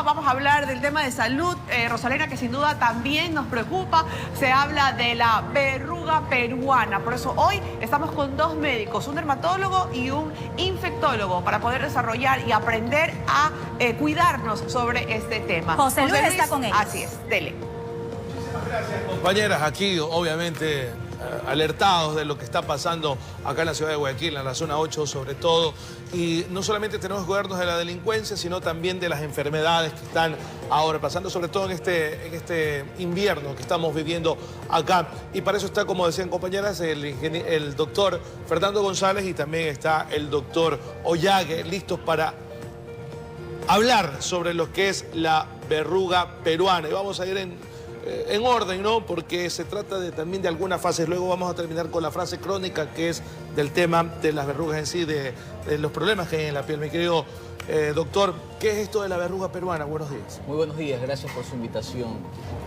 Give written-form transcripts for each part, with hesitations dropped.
vamos a hablar del tema de salud, Rosalena, que sin duda también nos preocupa. Se habla de la verruga peruana. Por eso hoy estamos con dos médicos, un dermatólogo y un infectólogo, para poder desarrollar y aprender a cuidarnos sobre este tema. José Luis está con ellos. Así es, dele. Muchísimas gracias, compañeras. Aquí, obviamente, alertados de lo que está pasando acá en la ciudad de Guayaquil, en la zona 8 sobre todo. Y no solamente tenemos que cuidarnos de la delincuencia, sino también de las enfermedades que están ahora pasando, sobre todo en este invierno que estamos viviendo acá. Y para eso está, como decían compañeras, el doctor Fernando González y también está el doctor Ollague, listos para hablar sobre lo que es la verruga peruana. Y vamos a ir en orden, ¿no? Porque se trata también de algunas fases. Luego vamos a terminar con la fase crónica, que es del tema de las verrugas en sí, de los problemas que hay en la piel. Mi querido doctor, ¿qué es esto de la verruga peruana? Buenos días. Muy buenos días, gracias por su invitación.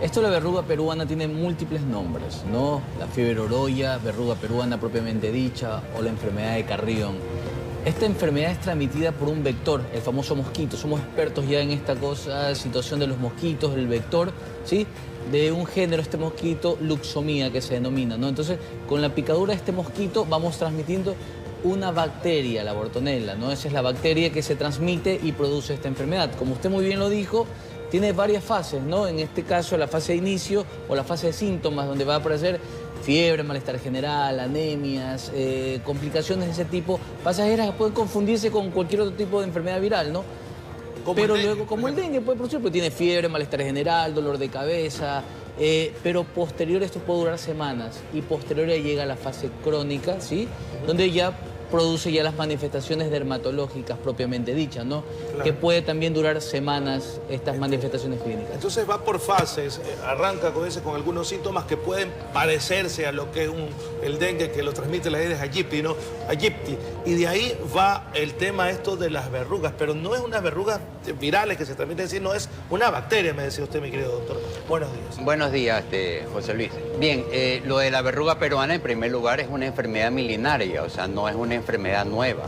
Esto de la verruga peruana tiene múltiples nombres, ¿no? La fiebre oroya, verruga peruana propiamente dicha, o la enfermedad de Carrión. Esta enfermedad es transmitida por un vector, el famoso mosquito. Somos expertos ya en esta situación de los mosquitos, el vector, ¿sí? De un género, este mosquito, luxomía, que se denomina, ¿no? Entonces, con la picadura de este mosquito vamos transmitiendo una bacteria, la Bortonella, ¿no? Esa es la bacteria que se transmite y produce esta enfermedad. Como usted muy bien lo dijo, tiene varias fases, ¿no? En este caso, la fase de inicio o la fase de síntomas, donde va a aparecer fiebre, malestar general, anemias, complicaciones de ese tipo, pasajeras que pueden confundirse con cualquier otro tipo de enfermedad viral, ¿no? Pero luego, como el dengue puede producir, pues tiene fiebre, malestar general, dolor de cabeza, pero posterior esto puede durar semanas y posterior llega a la fase crónica, ¿sí? Donde ya produce ya las manifestaciones dermatológicas propiamente dichas, ¿no? Claro. Que puede también durar semanas estas manifestaciones clínicas. Entonces va por fases, arranca con algunos síntomas que pueden parecerse a lo que es el dengue, que lo transmite la Aedes aegypti, ¿no? Aegypti. Y de ahí va el tema esto de las verrugas, pero no es unas verrugas virales que se transmiten, sino es una bacteria, me decía usted, mi querido doctor. Buenos días. Buenos días, José Luis. Bien, lo de la verruga peruana, en primer lugar, es una enfermedad milenaria, o sea, no es una enfermedad nueva.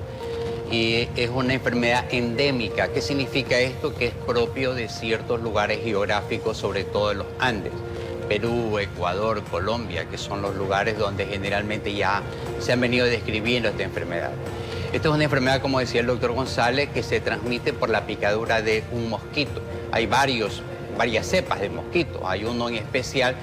Y es una enfermedad endémica. ¿Qué significa esto? Que es propio de ciertos lugares geográficos, sobre todo de los Andes. Perú, Ecuador, Colombia, que son los lugares donde generalmente ya se han venido describiendo esta enfermedad. Esta es una enfermedad, como decía el doctor González, que se transmite por la picadura de un mosquito. Hay varias cepas de mosquitos. Hay uno en especial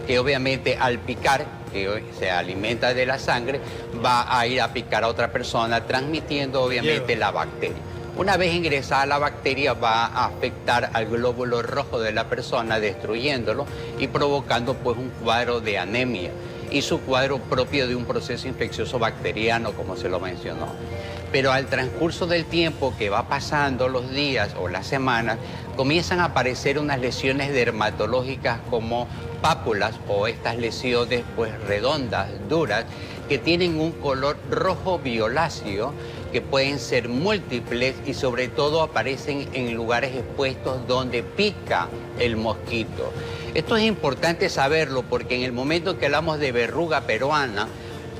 que obviamente al picar, que se alimenta de la sangre, va a ir a picar a otra persona, transmitiendo obviamente la bacteria. Una vez ingresada la bacteria, va a afectar al glóbulo rojo de la persona, destruyéndolo y provocando pues un cuadro de anemia y su cuadro propio de un proceso infeccioso bacteriano, como se lo mencionó. Pero al transcurso del tiempo que va pasando, los días o las semanas, comienzan a aparecer unas lesiones dermatológicas como pápulas o estas lesiones pues redondas, duras, que tienen un color rojo violáceo, que pueden ser múltiples y sobre todo aparecen en lugares expuestos donde pica el mosquito. Esto es importante saberlo porque en el momento que hablamos de verruga peruana,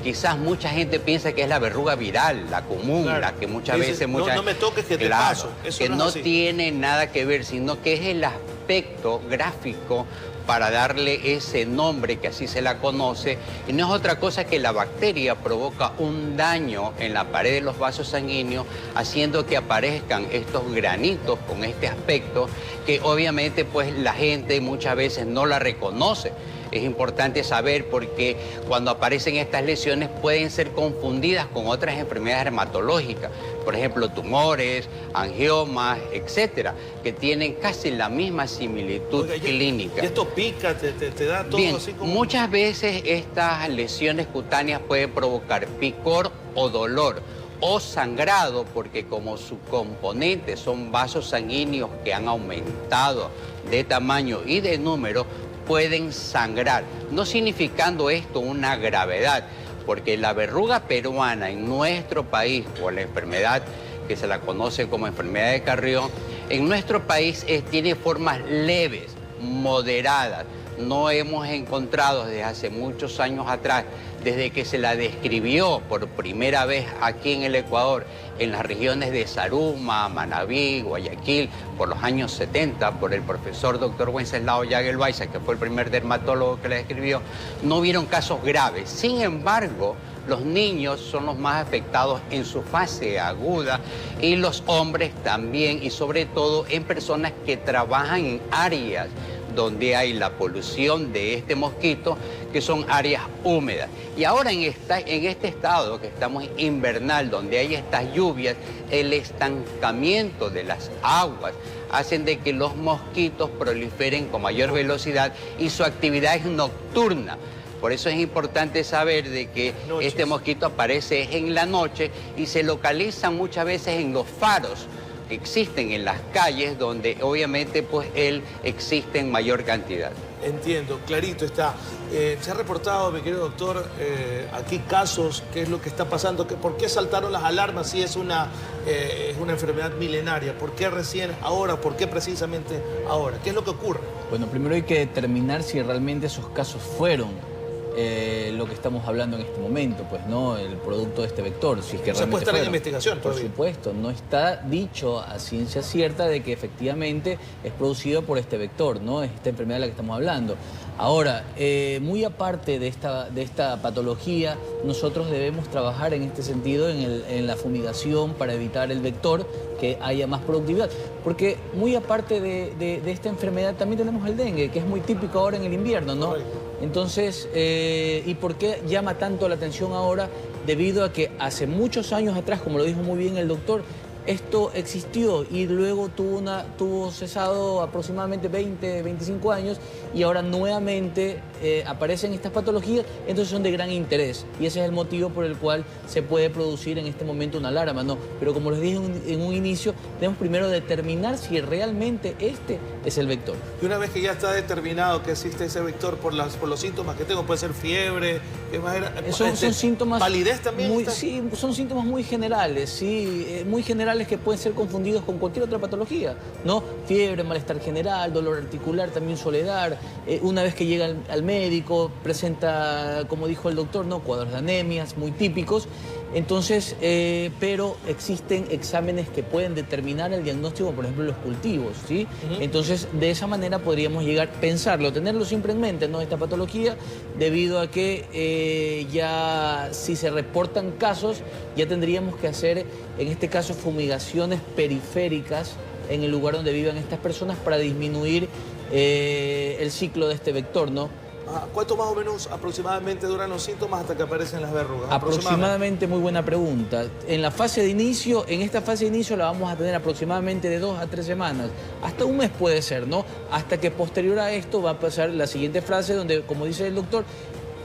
quizás mucha gente piensa que es la verruga viral, la común, claro, la que muchas veces... No me toques que te paso. Eso que no tiene nada que ver, sino que es el aspecto gráfico para darle ese nombre que así se la conoce, y no es otra cosa que la bacteria provoca un daño en la pared de los vasos sanguíneos, haciendo que aparezcan estos granitos con este aspecto que obviamente pues la gente muchas veces no la reconoce. Es importante saber porque cuando aparecen estas lesiones pueden ser confundidas con otras enfermedades dermatológicas, por ejemplo tumores, angiomas, etcétera, que tienen casi la misma similitud clínica. ¿Y esto pica, te da todo? Bien, así como...? Muchas veces estas lesiones cutáneas pueden provocar picor o dolor o sangrado, porque como sus componentes son vasos sanguíneos que han aumentado de tamaño y de número, pueden sangrar, no significando esto una gravedad, porque la verruga peruana en nuestro país, o la enfermedad que se la conoce como enfermedad de Carrión, en nuestro país tiene formas leves, moderadas. No hemos encontrado desde hace muchos años atrás desde que se la describió por primera vez aquí en el Ecuador, en las regiones de Zaruma, Manabí, Guayaquil, por los años 70, por el profesor Dr. Wenceslao Yagelbaiza, que fue el primer dermatólogo que la describió, no hubieron casos graves. Sin embargo, los niños son los más afectados en su fase aguda y los hombres también, y sobre todo en personas que trabajan en áreas donde hay la polución de este mosquito, que son áreas húmedas. Y ahora en este estado que estamos invernal, donde hay estas lluvias, el estancamiento de las aguas hacen de que los mosquitos proliferen con mayor velocidad y su actividad es nocturna. Por eso es importante saber de que este mosquito aparece en la noche y se localiza muchas veces en los faros que existen en las calles, donde obviamente pues él existe en mayor cantidad. Entiendo, clarito está. Se ha reportado, mi querido doctor, aquí casos, qué es lo que está pasando, por qué saltaron las alarmas si es una enfermedad milenaria, por qué recién ahora, por qué precisamente ahora, qué es lo que ocurre. Bueno, primero hay que determinar si realmente esos casos fueron lo que estamos hablando en este momento, pues, ¿no? El producto de este vector, si es que Se puede estar en investigación por todavía. supuesto, no está dicho a ciencia cierta de que efectivamente es producido por este vector, ¿no? Es esta enfermedad de la que estamos hablando. Ahora, muy aparte de esta patología, nosotros debemos trabajar en este sentido en la fumigación para evitar el vector, que haya más productividad. Porque muy aparte de esta enfermedad también tenemos el dengue, que es muy típico ahora en el invierno, ¿no? Entonces, ¿y por qué llama tanto la atención ahora? Debido a que hace muchos años atrás, como lo dijo muy bien el doctor, esto existió y luego tuvo cesado aproximadamente 20, 25 años y ahora nuevamente aparecen estas patologías, entonces son de gran interés y ese es el motivo por el cual se puede producir en este momento una alarma, ¿no? Pero como les dije en un inicio, debemos primero determinar si realmente este es el vector. Y una vez que ya está determinado que existe ese vector por los síntomas que tengo, puede ser fiebre, ¿qué más era? Son síntomas... ¿Palidez también? Sí, son síntomas muy generales, sí, muy generales que pueden ser confundidos con cualquier otra patología, ¿no? Fiebre, malestar general, dolor articular también suele dar. Una vez que llega al médico, presenta, como dijo el doctor, ¿no? Cuadros de anemias muy típicos. Entonces, pero existen exámenes que pueden determinar el diagnóstico, por ejemplo, los cultivos, ¿sí? Entonces, de esa manera podríamos llegar, pensarlo, tenerlo siempre en mente, ¿no? Esta patología, debido a que ya si se reportan casos, ya tendríamos que hacer, en este caso, fumigaciones periféricas en el lugar donde vivan estas personas para disminuir el ciclo de este vector, ¿no? ¿Cuánto más o menos aproximadamente duran los síntomas hasta que aparecen las verrugas? Aproximadamente, muy buena pregunta. En esta fase de inicio la vamos a tener aproximadamente de 2 a 3 semanas. Hasta un mes puede ser, ¿no? Hasta que posterior a esto va a pasar la siguiente frase donde, como dice el doctor,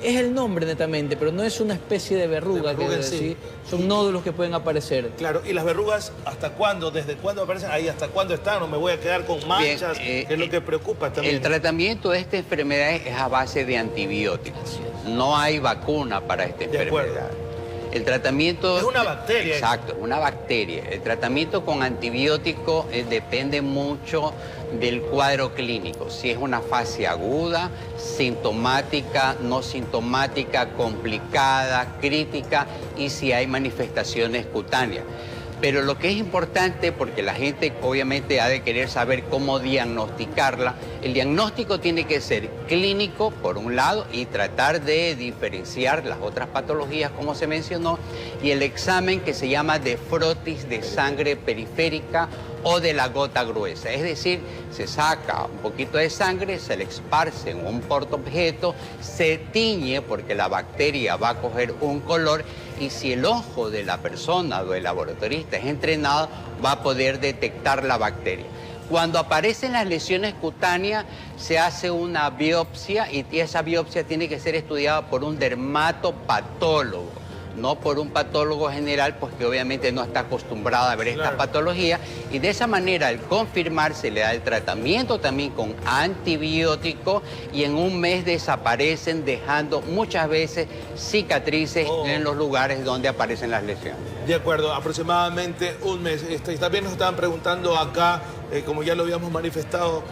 es el nombre netamente, pero no es una especie de verruga, sí. Son nódulos que pueden aparecer. Claro, ¿y las verrugas hasta cuándo? ¿Desde cuándo aparecen? Ahí, ¿hasta cuándo están? ¿O me voy a quedar con manchas? Que es lo que preocupa también. El tratamiento de esta enfermedad es a base de antibióticos. No hay vacuna para esta enfermedad. El tratamiento... Es una bacteria. Exacto, una bacteria. El tratamiento con antibiótico depende mucho del cuadro clínico. Si es una fase aguda, sintomática, no sintomática, complicada, crítica y si hay manifestaciones cutáneas. Pero lo que es importante, porque la gente obviamente ha de querer saber cómo diagnosticarla, el diagnóstico tiene que ser clínico, por un lado, y tratar de diferenciar las otras patologías, como se mencionó, y el examen que se llama de frotis de sangre periférica o de la gota gruesa. Es decir, se saca un poquito de sangre, se le esparce en un portaobjeto, se tiñe porque la bacteria va a coger un color y si el ojo de la persona o del laboratorista es entrenado, va a poder detectar la bacteria. Cuando aparecen las lesiones cutáneas, se hace una biopsia y esa biopsia tiene que ser estudiada por un dermatopatólogo, no por un patólogo general, pues que obviamente no está acostumbrado a ver esta patología. Y de esa manera, al confirmar, se le da el tratamiento también con antibiótico y en un mes desaparecen, dejando muchas veces cicatrices en los lugares donde aparecen las lesiones. De acuerdo, aproximadamente un mes. También nos estaban preguntando acá como ya lo habíamos manifestado,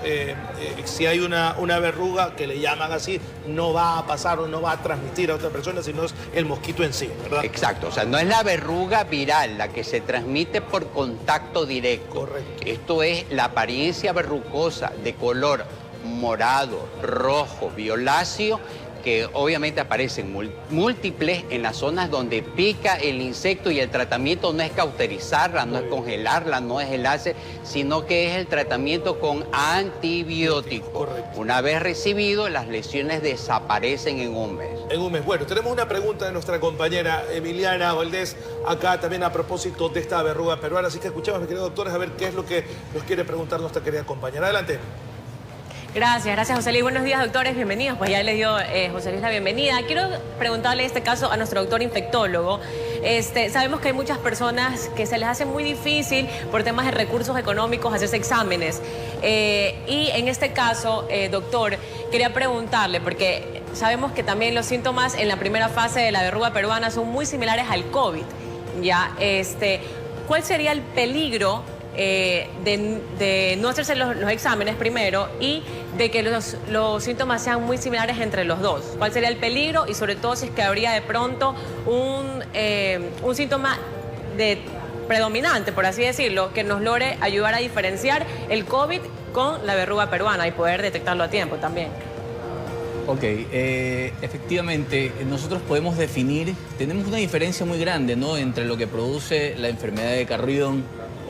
si hay una verruga que le llaman así, no va a pasar o no va a transmitir a otra persona, sino es el mosquito en sí, ¿verdad? Exacto, o sea, no es la verruga viral la que se transmite por contacto directo. Correcto. Esto es la apariencia verrucosa de color morado, rojo, violáceo, que obviamente aparecen múltiples en las zonas donde pica el insecto, y el tratamiento no es cauterizarla, no es congelarla, no es el láser, sino que es el tratamiento con antibiótico. Correcto. Una vez recibido, las lesiones desaparecen en un mes. En un mes. Bueno, tenemos una pregunta de nuestra compañera Emiliana Valdés, acá también a propósito de esta verruga peruana, así que escuchamos, mis queridos doctores, a ver qué es lo que nos quiere preguntar nuestra querida compañera. Adelante. Gracias José Luis. Buenos días, doctores, bienvenidos. Pues ya les dio José Luis la bienvenida. Quiero preguntarle en este caso a nuestro doctor infectólogo. Sabemos que hay muchas personas que se les hace muy difícil por temas de recursos económicos hacerse exámenes. Y en este caso, doctor, quería preguntarle, porque sabemos que también los síntomas en la primera fase de la verruga peruana son muy similares al COVID. ¿Ya? ¿Cuál sería el peligro de no hacerse los exámenes primero y de que los síntomas sean muy similares entre los dos? ¿Cuál sería el peligro? Y sobre todo si es que habría de pronto un síntoma predominante, por así decirlo, que nos logre ayudar a diferenciar el COVID con la verruga peruana y poder detectarlo a tiempo también. Ok, efectivamente, nosotros podemos definir, tenemos una diferencia muy grande, ¿no?, entre lo que produce la enfermedad de Carrión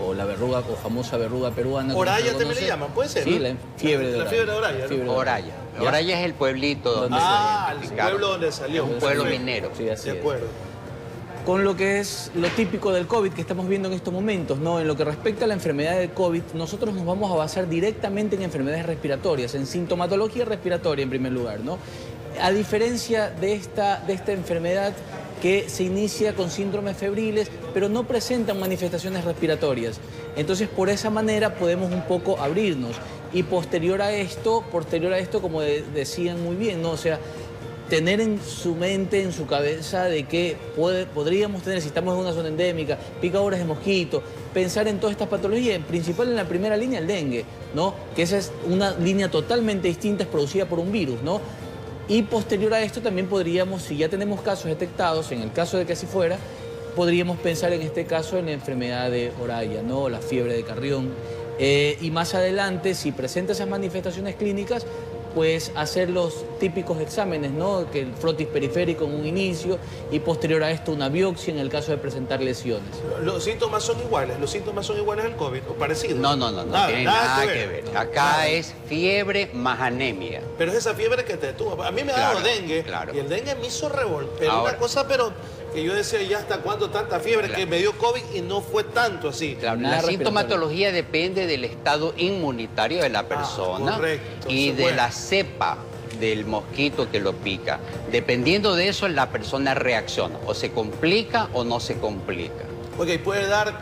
o la verruga, o famosa verruga peruana. Oraya también le llaman, ¿puede ser? Sí, ¿no? la fiebre de Oraya. La fiebre de Oraya, ¿no? Oraya. Oraya es el pueblito donde el pueblo donde salió. Un pueblo Sí. minero. Sí, así De es. acuerdo. Con lo que es lo típico del COVID que estamos viendo en estos momentos, ¿no? En lo que respecta a la enfermedad de COVID, nosotros nos vamos a basar directamente en enfermedades respiratorias, en sintomatología respiratoria en primer lugar, ¿no? A diferencia de esta enfermedad que se inicia con síndromes febriles, pero no presentan manifestaciones respiratorias. Entonces, por esa manera podemos un poco abrirnos. Y posterior a esto, como decían muy bien, ¿no? O sea, tener en su mente, en su cabeza, de que podríamos tener, si estamos en una zona endémica, picaduras de mosquito, pensar en todas estas patologías, en principal en la primera línea el dengue, ¿no? Que esa es una línea totalmente distinta, es producida por un virus, ¿no? Y posterior a esto también podríamos, si ya tenemos casos detectados, en el caso de que así fuera, podríamos pensar en este caso en la enfermedad de Oraya, ¿no? La fiebre de Carrión. Y más adelante, si presenta esas manifestaciones clínicas, pues hacer los típicos exámenes, ¿no? Que el frotis periférico en un inicio y posterior a esto una biopsia en el caso de presentar lesiones. ¿Los síntomas son iguales al COVID o parecidos? No tiene nada que ver. Acá Nada. es fiebre más anemia. Pero es esa fiebre que te detuvo. A mí me ha dado Claro, dengue, claro. y el dengue me hizo pero Ahora. una cosa, pero que yo decía, ya hasta cuándo tanta fiebre, Claro. que me dio COVID y no fue tanto así. Claro, Nada la respiratorio. sintomatología depende del estado inmunitario de la persona correcto. y Sí, de bueno. la cepa del mosquito que lo pica. Dependiendo de eso, la persona reacciona. O se complica o no se complica. Ok, puede dar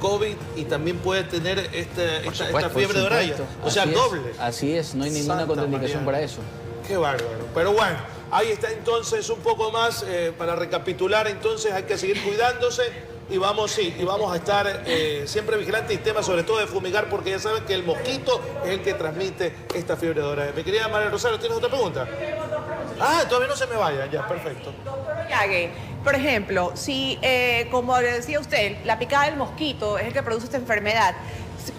COVID y también puede tener esta supuesto, fiebre de Oraya. O sea, Así es, doble. Así es, no hay ninguna Santa contraindicación María. para eso. Qué bárbaro. Pero bueno, ahí está entonces un poco más para recapitular. Entonces hay que seguir cuidándose y vamos a estar siempre vigilantes y temas sobre todo de fumigar, porque ya saben que el mosquito es el que transmite esta fiebre de Oraya. Mi querida María Rosario, ¿tienes otra pregunta? Ah, todavía no se me vaya. Ya, perfecto. Yague, por ejemplo, si, como le decía usted, la picada del mosquito es el que produce esta enfermedad,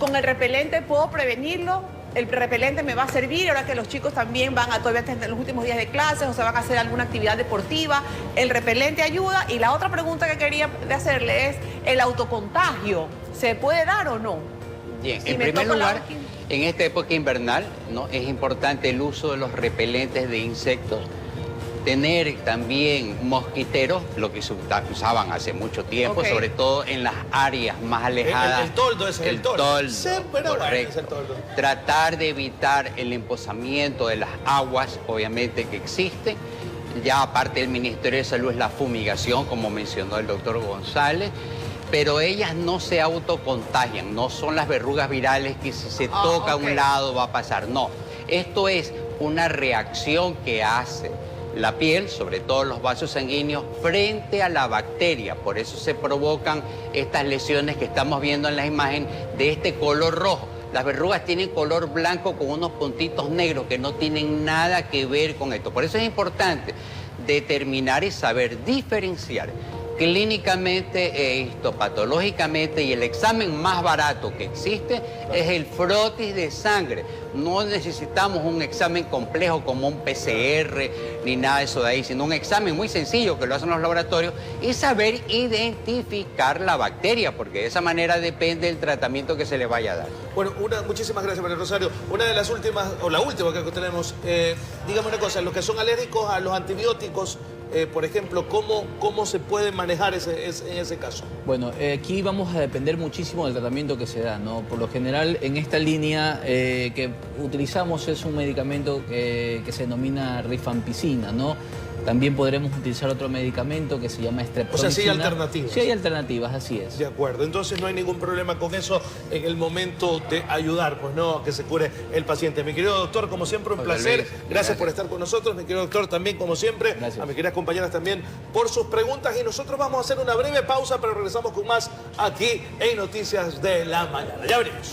¿con el repelente puedo prevenirlo? ¿El repelente me va a servir ahora que los chicos también van a todavía en los últimos días de clases o se van a hacer alguna actividad deportiva? ¿El repelente ayuda? Y la otra pregunta que quería hacerle es, ¿el autocontagio se puede dar o no? Bien, Si en me primer toco la lugar, boquilla. en esta época invernal, ¿no? Es importante el uso de los repelentes de insectos. Tener también mosquiteros, lo que se usaban hace mucho tiempo, Ok. sobre todo en las áreas más alejadas. El toldo ese, el toldo. Sí, pero bueno, correcto. es el toldo. Tratar de evitar el emposamiento de las aguas, obviamente, que existen. Ya aparte del Ministerio de Salud es la fumigación, como mencionó el doctor González. Pero ellas no se autocontagian, no son las verrugas virales que si se toca a ok. un lado va a pasar, no. Esto es una reacción que hace la piel, sobre todo los vasos sanguíneos, frente a la bacteria. Por eso se provocan estas lesiones que estamos viendo en la imagen de este color rojo. Las verrugas tienen color blanco con unos puntitos negros que no tienen nada que ver con esto. Por eso es importante determinar y saber diferenciar clínicamente, histopatológicamente, y el examen más barato que existe es el frotis de sangre. No necesitamos un examen complejo como un PCR ni nada de eso de ahí, sino un examen muy sencillo que lo hacen los laboratorios y saber identificar la bacteria, porque de esa manera depende del tratamiento que se le vaya a dar. Bueno, muchísimas gracias, María Rosario. Una de las últimas, o la última que tenemos, dígame una cosa, los que son alérgicos a los antibióticos, por ejemplo, ¿cómo se puede manejar en ese caso? Bueno, aquí vamos a depender muchísimo del tratamiento que se da, ¿no? Por lo general, en esta línea que utilizamos es un medicamento que se denomina rifampicina, ¿no? También podremos utilizar otro medicamento que se llama streptomicina. O sea, sí hay alternativas. Sí hay alternativas, así es. De acuerdo, entonces no hay ningún problema con eso en el momento de ayudar, pues no, a que se cure el paciente. Mi querido doctor, como siempre, un placer. Gracias por estar con nosotros. Mi querido doctor, también, como siempre. Gracias. A mis queridas compañeras también por sus preguntas. Y nosotros vamos a hacer una breve pausa, pero regresamos con más aquí en Noticias de la Mañana. Ya venimos.